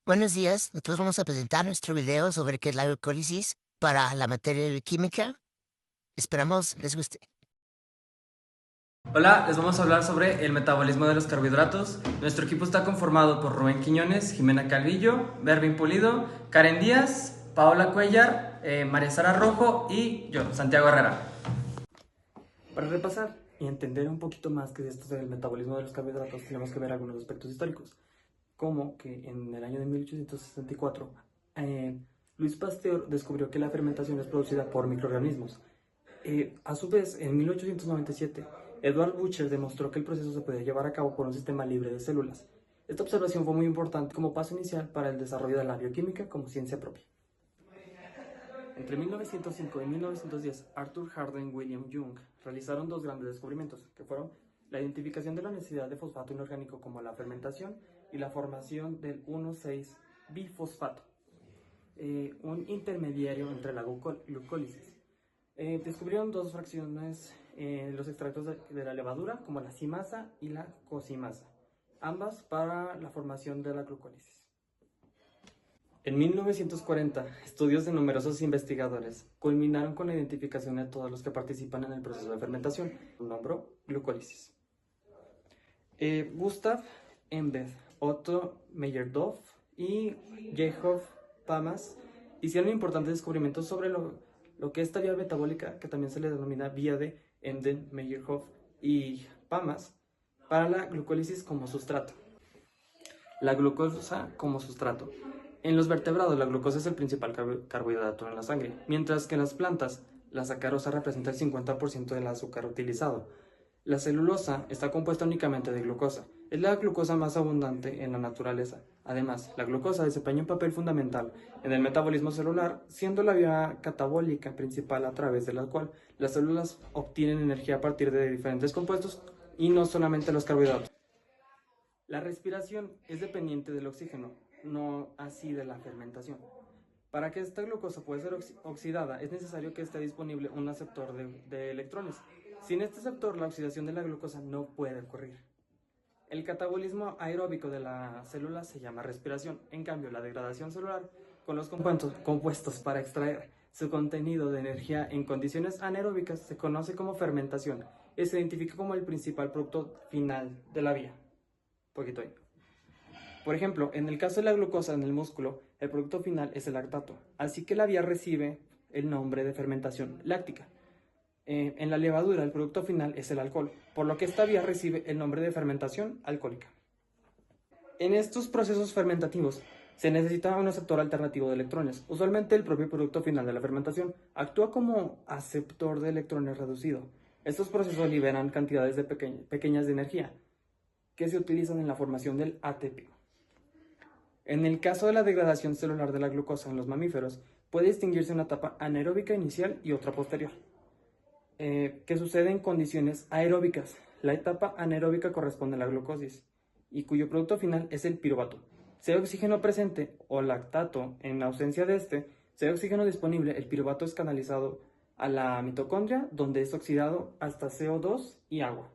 Buenos días, nosotros vamos a presentar nuestro video sobre qué es la glucólisis para la materia química. Esperamos les guste. Hola, les vamos a hablar sobre el metabolismo de los carbohidratos. Nuestro equipo está conformado por Rubén Quiñones, Jimena Calvillo, Bervin Pulido, Karen Díaz, Paola Cuellar, María Sara Rojo y yo, Santiago Herrera. Para repasar y entender un poquito más qué es esto del metabolismo de los carbohidratos, tenemos que ver algunos aspectos históricos, como que en el año de 1864, Luis Pasteur descubrió que la fermentación es producida por microorganismos. A su vez, en 1897, Edward Bucher demostró que el proceso se podía llevar a cabo por un sistema libre de células. Esta observación fue muy importante como paso inicial para el desarrollo de la bioquímica como ciencia propia. Entre 1905 y 1910, Arthur Harding y William Young realizaron dos grandes descubrimientos, que fueron la identificación de la necesidad de fosfato inorgánico como la fermentación y la formación del 1,6-bifosfato, un intermediario entre la glucólisis. Descubrieron dos fracciones los extractos de la levadura, como la cimasa y la cocimasa, ambas para la formación de la glucólisis. En 1940, estudios de numerosos investigadores culminaron con la identificación de todos los que participan en el proceso de fermentación, nombró glucólisis. Gustav Embed, Otto Meyerdorff y Jacob Pamas hicieron importantes descubrimientos sobre lo que esta vía metabólica, que también se le denomina vía de Embden, Meyerhoff y Pamas, para la glucólisis como sustrato. La glucosa como sustrato. En los vertebrados, la glucosa es el principal carbohidrato en la sangre, mientras que en las plantas, la sacarosa representa el 50% del azúcar utilizado. La celulosa está compuesta únicamente de glucosa. Es la glucosa más abundante en la naturaleza. Además, la glucosa desempeña un papel fundamental en el metabolismo celular, siendo la vía catabólica principal a través de la cual las células obtienen energía a partir de diferentes compuestos y no solamente los carbohidratos. La respiración es dependiente del oxígeno, no así de la fermentación. Para que esta glucosa pueda ser oxidada, es necesario que esté disponible un aceptor de electrones. Sin este aceptor, la oxidación de la glucosa no puede ocurrir. El catabolismo aeróbico de la célula se llama respiración. En cambio, la degradación celular con los compuestos para extraer su contenido de energía en condiciones anaeróbicas se conoce como fermentación y se identifica como el principal producto final de la vía. Poquito ahí. Por ejemplo, en el caso de la glucosa en el músculo, el producto final es el lactato, así que la vía recibe el nombre de fermentación láctica. En la levadura, el producto final es el alcohol, por lo que esta vía recibe el nombre de fermentación alcohólica. En estos procesos fermentativos se necesita un aceptor alternativo de electrones. Usualmente el propio producto final de la fermentación actúa como aceptor de electrones reducido. Estos procesos liberan cantidades pequeñas de energía que se utilizan en la formación del ATP. En el caso de la degradación celular de la glucosa en los mamíferos, puede distinguirse una etapa anaeróbica inicial y otra posterior, que sucede en condiciones aeróbicas. La etapa anaeróbica corresponde a la glucosis, y cuyo producto final es el piruvato. Sea oxígeno presente o lactato en ausencia de este, sea oxígeno disponible, el piruvato es canalizado a la mitocondria, donde es oxidado hasta CO2 y agua.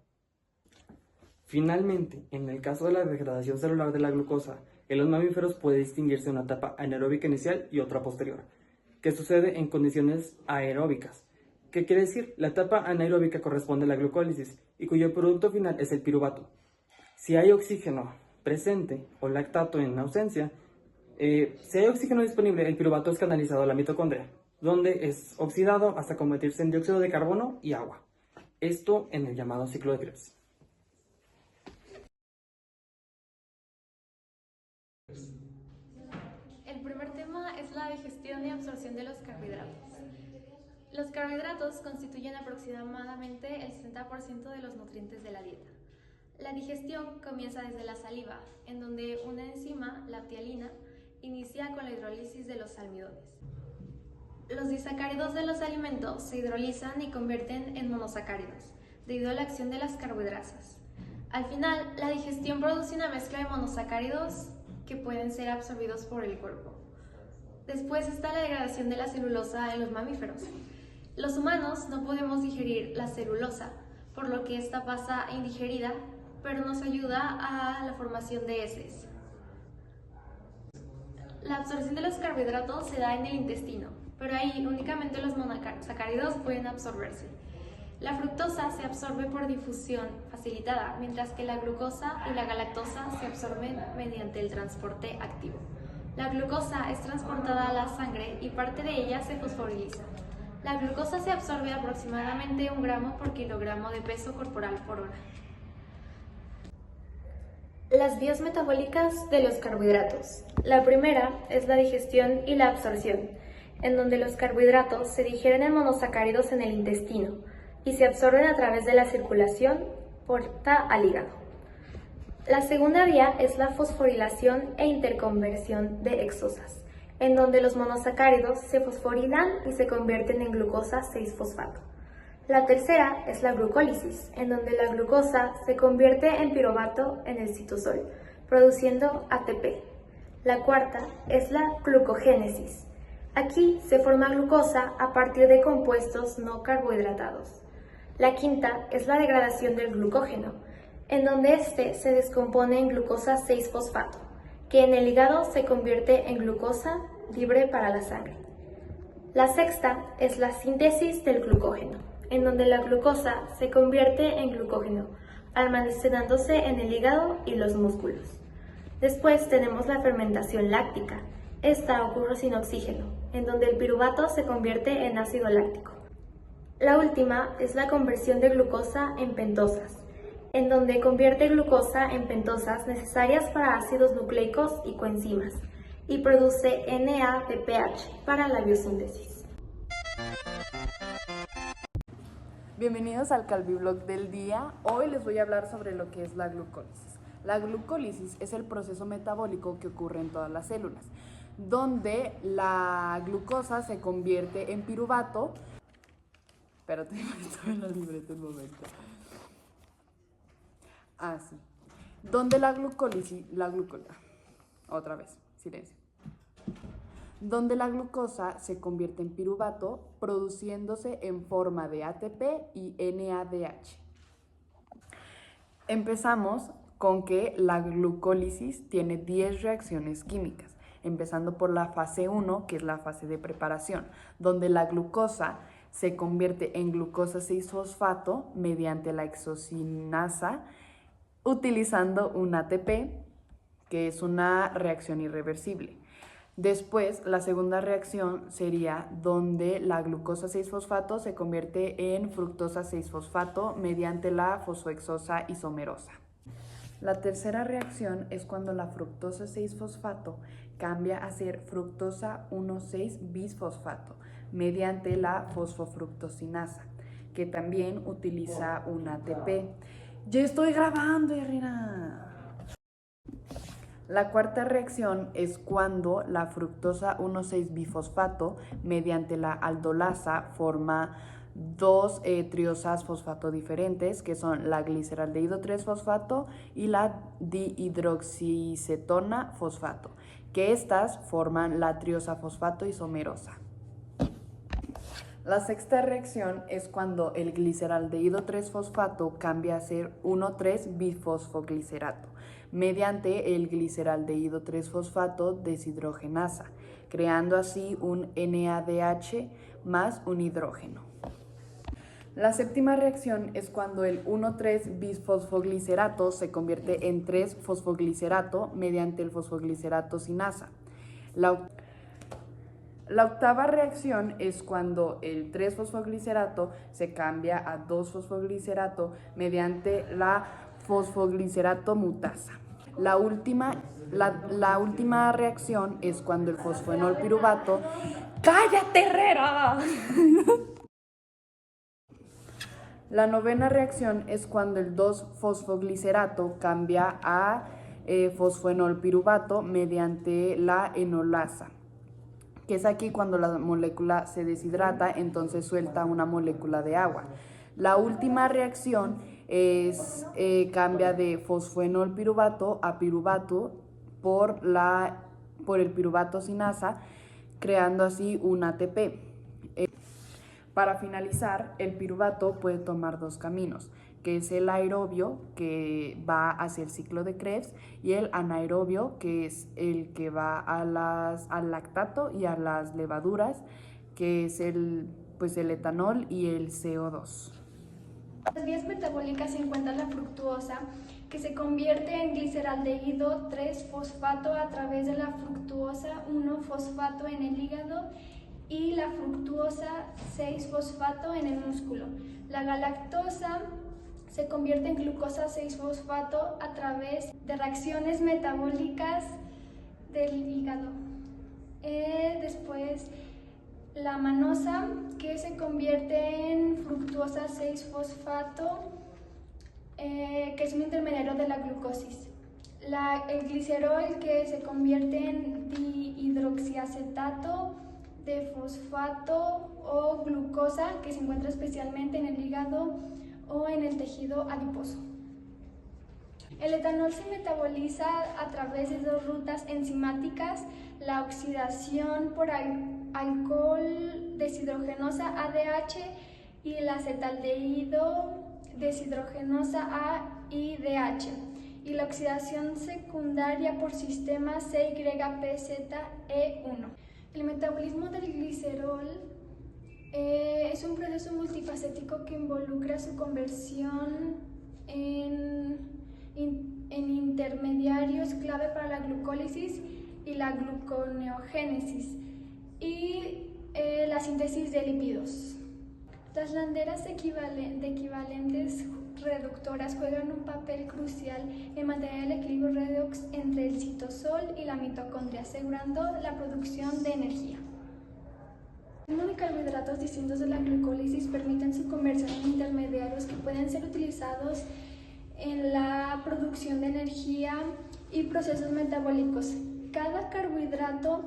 Finalmente, en el caso de la degradación celular de la glucosa, en los mamíferos puede distinguirse una etapa anaeróbica inicial y otra posterior, que sucede en condiciones aeróbicas. ¿Qué quiere decir? La etapa anaeróbica corresponde a la glucólisis y cuyo producto final es el piruvato. Si hay oxígeno presente o lactato en ausencia, si hay oxígeno disponible, el piruvato es canalizado a la mitocondria, donde es oxidado hasta convertirse en dióxido de carbono y agua. Esto en el llamado ciclo de Krebs. El primer tema es la digestión y absorción de los carbohidratos. Los carbohidratos constituyen aproximadamente el 60% de los nutrientes de la dieta. La digestión comienza desde la saliva, en donde una enzima, la ptialina, inicia con la hidrólisis de los almidones. Los disacáridos de los alimentos se hidrolizan y convierten en monosacáridos, debido a la acción de las carbohidrasas. Al final, la digestión produce una mezcla de monosacáridos que pueden ser absorbidos por el cuerpo. Después está la degradación de la celulosa en los mamíferos. Los humanos no podemos digerir la celulosa, por lo que esta pasa indigerida, pero nos ayuda a la formación de heces. La absorción de los carbohidratos se da en el intestino, pero ahí únicamente los monosacáridos pueden absorberse. La fructosa se absorbe por difusión facilitada, mientras que la glucosa y la galactosa se absorben mediante el transporte activo. La glucosa es transportada a la sangre y parte de ella se fosforiliza. La glucosa se absorbe aproximadamente 1 gramo por kilogramo de peso corporal por hora. Las vías metabólicas de los carbohidratos. La primera es la digestión y la absorción, en donde los carbohidratos se digieren en monosacáridos en el intestino y se absorben a través de la circulación porta al hígado. La segunda vía es la fosforilación e interconversión de exosas, en donde los monosacáridos se fosforilan y se convierten en glucosa 6-fosfato. La tercera es la glucólisis, en donde la glucosa se convierte en piruvato en el citosol, produciendo ATP. La cuarta es la glucogénesis. Aquí se forma glucosa a partir de compuestos no carbohidratados. La quinta es la degradación del glucógeno, en donde este se descompone en glucosa 6-fosfato, que en el hígado se convierte en glucosa libre para la sangre. La sexta es la síntesis del glucógeno, en donde la glucosa se convierte en glucógeno, almacenándose en el hígado y los músculos. Después tenemos la fermentación láctica. Esta ocurre sin oxígeno, en donde el piruvato se convierte en ácido láctico. La última es la conversión de glucosa en pentosas, en donde convierte glucosa en pentosas necesarias para ácidos nucleicos y coenzimas, y produce NADPH para la biosíntesis. Bienvenidos al Calviblog del día. Hoy les voy a hablar sobre lo que es la glucólisis. La glucólisis es el proceso metabólico que ocurre en todas las células, donde la glucosa se convierte en piruvato. Espérate, estoy en la libreta un momento. Sí. Donde otra vez, silencio. Donde la glucosa se convierte en piruvato, produciéndose en forma de ATP y NADH. Empezamos con que la glucólisis tiene 10 reacciones químicas, empezando por la fase 1, que es la fase de preparación, donde la glucosa se convierte en glucosa 6-fosfato mediante la exocinasa, utilizando un ATP, que es una reacción irreversible. Después, la segunda reacción sería donde la glucosa 6-fosfato se convierte en fructosa 6-fosfato mediante la fosfoexosa isomerosa. La tercera reacción es cuando la fructosa 6-fosfato cambia a ser fructosa 1,6-bisfosfato mediante la fosfofructosinasa, que también utiliza un ATP. ¡Ya estoy grabando, Irina! La cuarta reacción es cuando la fructosa 1,6-bifosfato mediante la aldolasa forma dos triosas fosfato diferentes, que son la gliceraldehído 3-fosfato y la dihidroxicetona fosfato, que estas forman la triosa fosfato isomerosa. La sexta reacción es cuando el gliceraldehído 3-fosfato cambia a ser 1,3-bifosfoglicerato mediante el gliceraldehído 3-fosfato deshidrogenasa, creando así un NADH más un hidrógeno. La séptima reacción es cuando el 1,3-bisfosfoglicerato se convierte en 3-fosfoglicerato mediante el fosfoglicerato sinasa. La octava reacción es cuando el 3-fosfoglicerato se cambia a 2-fosfoglicerato mediante la fosfoglicerato mutasa. La última reacción es cuando el fosfoenol piruvato... ¡Cállate, Herrera! La novena reacción es cuando el 2-fosfoglicerato cambia a fosfoenol piruvato mediante la enolasa, que es aquí cuando la molécula se deshidrata, entonces suelta una molécula de agua. La última reacción es cambia de fosfoenol piruvato a piruvato por el piruvato sinasa, creando así un ATP. Para finalizar, el piruvato puede tomar dos caminos, que es el aerobio, que va hacia el ciclo de Krebs, y el anaerobio, que es el que va al lactato y a las levaduras, que es el etanol y el CO2. En las vías metabólicas se encuentra la fructuosa, que se convierte en gliceraldehído 3-fosfato a través de la fructuosa 1-fosfato en el hígado y la fructuosa 6-fosfato en el músculo. La galactosa se convierte en glucosa 6-fosfato a través de reacciones metabólicas del hígado. Después, la manosa, que se convierte en fructuosa 6-fosfato, que es un intermediario de la glucosis. El glicerol, que se convierte en dihidroxiacetato de fosfato o glucosa, que se encuentra especialmente en el hígado o en el tejido adiposo. El etanol se metaboliza a través de dos rutas enzimáticas, la oxidación por alcohol deshidrogenosa ADH y la acetaldehído deshidrogenosa AIDH, y la oxidación secundaria por sistema CYPZE1. El metabolismo del glicerol es un proceso multifacético que involucra su conversión en intermediarios clave para la glucólisis y la gluconeogénesis y la síntesis de lípidos. Las landeras equivalentes reductoras juegan un papel crucial en mantener el equilibrio redox entre el citosol y la mitocondria, asegurando la producción de energía. Los carbohidratos distintos de la glucólisis permiten su conversión en intermediarios que pueden ser utilizados en la producción de energía y procesos metabólicos. Cada carbohidrato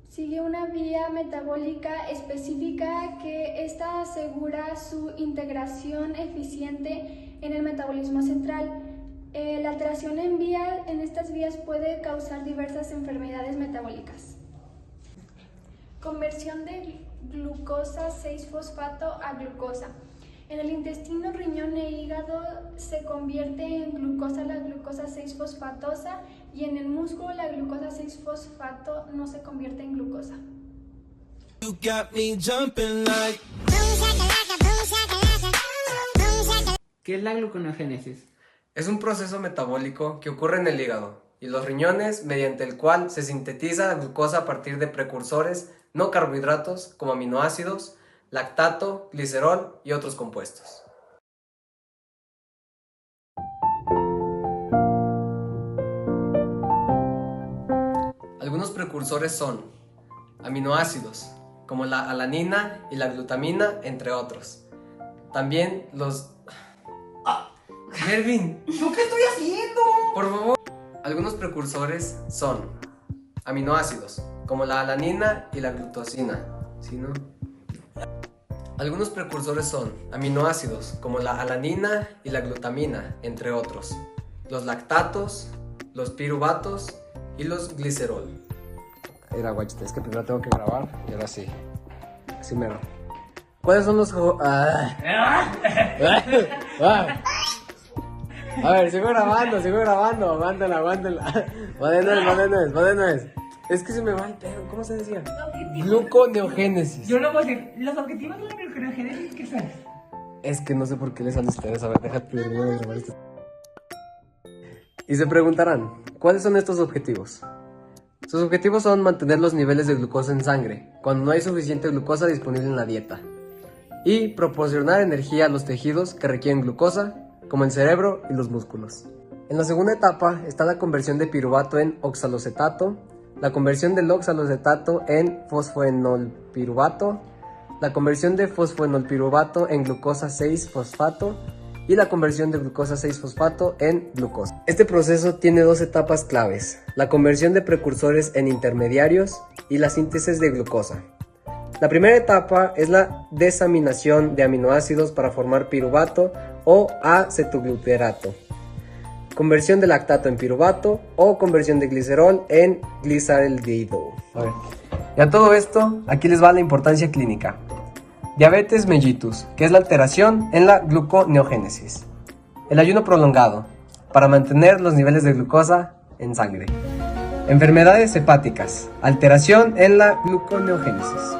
sigue una vía metabólica específica que esta asegura su integración eficiente en el metabolismo central. La alteración en estas vías puede causar diversas enfermedades metabólicas. Conversión de glucosa 6-fosfato a glucosa. En el intestino, riñón e hígado se convierte en glucosa la glucosa 6-fosfatosa y en el músculo la glucosa 6-fosfato no se convierte en glucosa. ¿Qué es la gluconeogénesis? Es un proceso metabólico que ocurre en el hígado y los riñones mediante el cual se sintetiza glucosa a partir de precursores no carbohidratos como aminoácidos, lactato, glicerol y otros compuestos. Algunos precursores son aminoácidos, como la alanina y la glutamina, entre otros. También los... Melvin, ¿Yo qué estoy haciendo? por favor. Algunos precursores son aminoácidos, como la alanina y la glutosina. ¿Sí, no? Algunos precursores son aminoácidos, como la alanina y la glutamina, entre otros. Los lactatos, los piruvatos y los glicerol. Era guachita, es que primero tengo que grabar y ahora sí. Así mero. ¿Cuáles son los A ver, sigo grabando, aguántala. Va de nuez. Es que se me va el pedo, ¿cómo se decía? Gluconeogénesis. Yo no voy a decir, los objetivos de la gluconeogénesis, ¿qué son? Es que no sé por qué les han ustedes. A ver, déjate primero de grabar esto. Y se preguntarán, ¿cuáles son estos objetivos? Sus objetivos son mantener los niveles de glucosa en sangre, cuando no hay suficiente glucosa disponible en la dieta, y proporcionar energía a los tejidos que requieren glucosa, como el cerebro y los músculos. En la segunda etapa está la conversión de piruvato en oxalocetato, la conversión del oxalocetato en fosfoenolpiruvato, la conversión de fosfoenolpiruvato en glucosa 6-fosfato y la conversión de glucosa 6-fosfato en glucosa. Este proceso tiene dos etapas claves, la conversión de precursores en intermediarios y la síntesis de glucosa. La primera etapa es la desaminación de aminoácidos para formar piruvato o acetoglutarato, conversión de lactato en piruvato o conversión de glicerol en glisaldehído. Y a todo esto, aquí les va la importancia clínica. Diabetes mellitus, que es la alteración en la gluconeogénesis. El ayuno prolongado, para mantener los niveles de glucosa en sangre. Enfermedades hepáticas, alteración en la gluconeogénesis.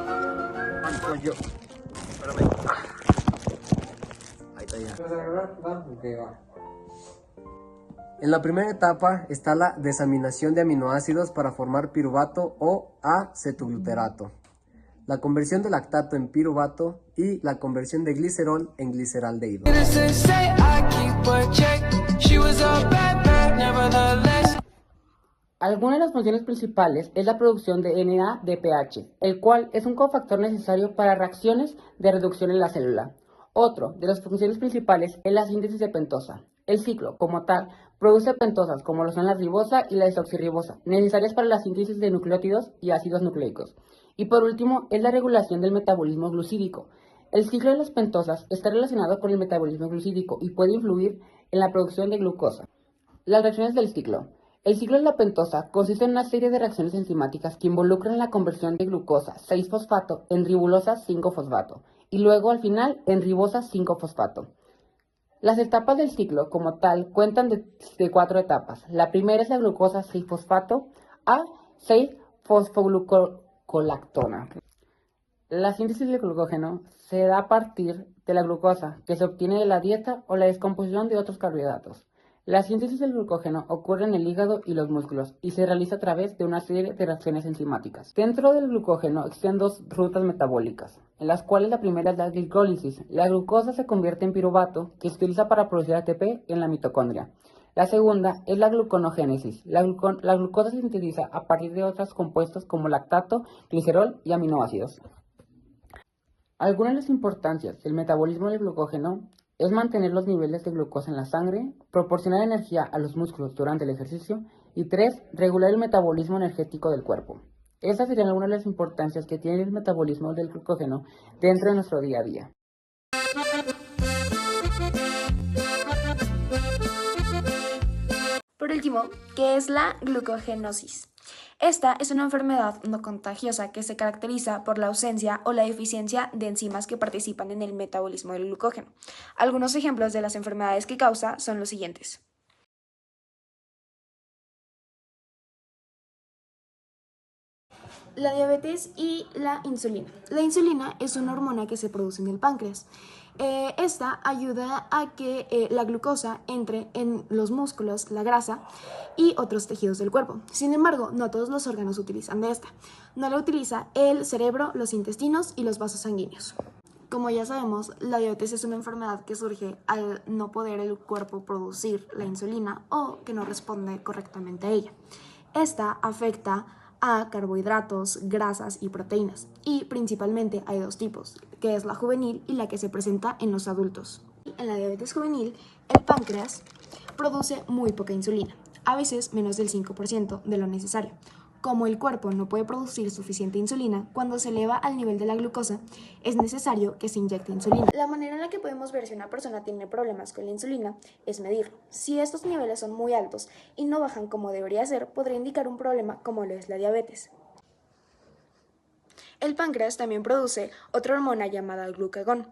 En la primera etapa está la desaminación de aminoácidos para formar piruvato o acetoglutarato, la conversión de lactato en piruvato y la conversión de glicerol en gliceraldehído. Alguna de las funciones principales es la producción de NADPH, el cual es un cofactor necesario para reacciones de reducción en la célula. Otro de las funciones principales es la síntesis de pentosa. El ciclo, como tal, produce pentosas, como lo son la ribosa y la desoxirribosa, necesarias para la síntesis de nucleótidos y ácidos nucleicos. Y por último, es la regulación del metabolismo glucídico. El ciclo de las pentosas está relacionado con el metabolismo glucídico y puede influir en la producción de glucosa. Las reacciones del ciclo. El ciclo de la pentosa consiste en una serie de reacciones enzimáticas que involucran la conversión de glucosa 6-fosfato en ribulosa 5-fosfato y luego al final en ribosa 5-fosfato. Las etapas del ciclo como tal cuentan de 4 etapas. La primera es la glucosa 6-fosfato a 6-fosfoglucolactona. La síntesis del glucógeno se da a partir de la glucosa que se obtiene de la dieta o la descomposición de otros carbohidratos. La síntesis del glucógeno ocurre en el hígado y los músculos y se realiza a través de una serie de reacciones enzimáticas. Dentro del glucógeno existen 2 rutas metabólicas, en las cuales la primera es la glicólisis. La glucosa se convierte en piruvato que se utiliza para producir ATP en la mitocondria. La segunda es la gluconeogénesis. La glucosa se sintetiza a partir de otros compuestos como lactato, glicerol y aminoácidos. Algunas de las importancias del metabolismo del glucógeno es mantener los niveles de glucosa en la sangre, proporcionar energía a los músculos durante el ejercicio y 3, regular el metabolismo energético del cuerpo. Esas serían algunas de las importancias que tiene el metabolismo del glucógeno dentro de nuestro día a día. Por último, ¿qué es la glucogenosis? Esta es una enfermedad no contagiosa que se caracteriza por la ausencia o la deficiencia de enzimas que participan en el metabolismo del glucógeno. Algunos ejemplos de las enfermedades que causa son los siguientes. La diabetes y la insulina. La insulina es una hormona que se produce en el páncreas. Esta ayuda a que la glucosa entre en los músculos, la grasa y otros tejidos del cuerpo. Sin embargo, no todos los órganos utilizan de esta. No la utiliza el cerebro, los intestinos y los vasos sanguíneos. Como ya sabemos, la diabetes es una enfermedad que surge al no poder el cuerpo producir la insulina o que no responde correctamente a ella. Esta afecta a carbohidratos, grasas y proteínas. Y principalmente hay 2 tipos, que es la juvenil y la que se presenta en los adultos. En la diabetes juvenil, el páncreas produce muy poca insulina, a veces menos del 5% de lo necesario. Como el cuerpo no puede producir suficiente insulina, cuando se eleva al nivel de la glucosa, es necesario que se inyecte insulina. La manera en la que podemos ver si una persona tiene problemas con la insulina es medirlo. Si estos niveles son muy altos y no bajan como debería ser, podría indicar un problema como lo es la diabetes. El páncreas también produce otra hormona llamada el glucagón.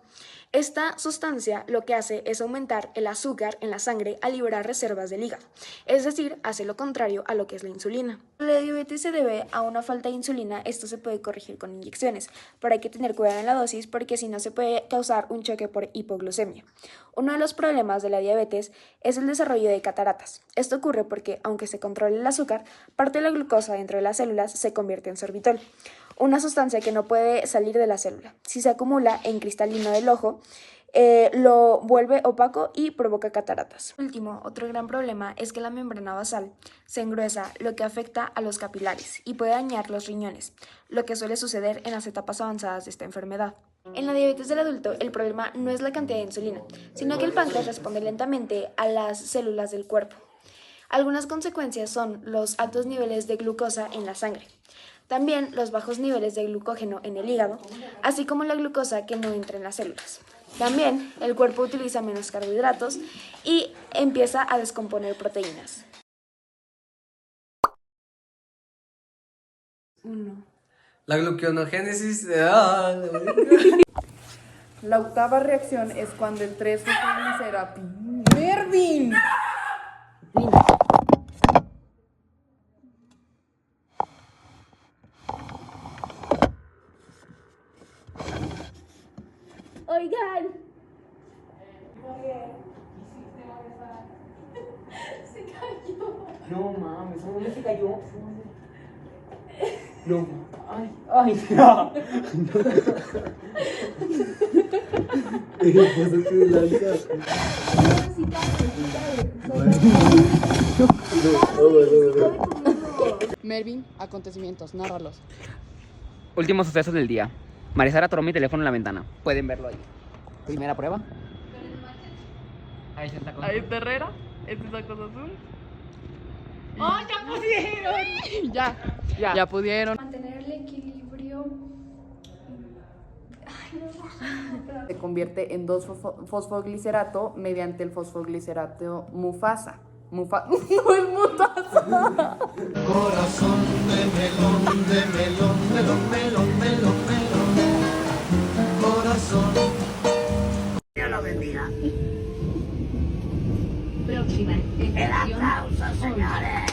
Esta sustancia lo que hace es aumentar el azúcar en la sangre al liberar reservas del hígado, es decir, hace lo contrario a lo que es la insulina. La diabetes se debe a una falta de insulina, esto se puede corregir con inyecciones, pero hay que tener cuidado en la dosis porque si no se puede causar un choque por hipoglucemia. Uno de los problemas de la diabetes es el desarrollo de cataratas. Esto ocurre porque, aunque se controle el azúcar, parte de la glucosa dentro de las células se convierte en sorbitol, una sustancia que no puede salir de la célula. Si se acumula en cristalino del ojo, lo vuelve opaco y provoca cataratas. Por último, otro gran problema es que la membrana basal se engruesa, lo que afecta a los capilares y puede dañar los riñones, lo que suele suceder en las etapas avanzadas de esta enfermedad. En la diabetes del adulto, el problema no es la cantidad de insulina, sino que el páncreas responde lentamente a las células del cuerpo. Algunas consecuencias son los altos niveles de glucosa en la sangre, también los bajos niveles de glucógeno en el hígado, así como la glucosa que no entra en las células. También el cuerpo utiliza menos carbohidratos y empieza a descomponer proteínas. 1. La gluconeogénesis La octava reacción es cuando el 3-fosfoglicerato... ¡Mervin! Oigan. No mames, ¿dónde se cayó? No, ay, ay, no. Mervin, acontecimientos, nárralos. Últimos sucesos del día. Marisara atoró mi teléfono en la ventana. Pueden verlo ahí. Primera prueba. Ahí se está con... Ahí está Herrera, este es la Cosa Azul. ¡Oh, ya pudieron! Ya pudieron. Mantener el equilibrio. Ay, no. Se convierte en 2-fosfoglicerato mediante el fosfoglicerato Mufasa. No es mutasa. Corazón de melón, melón, melón, melón, melón. Corazón. Dios lo bendiga. Próxima. El aplauso, señores.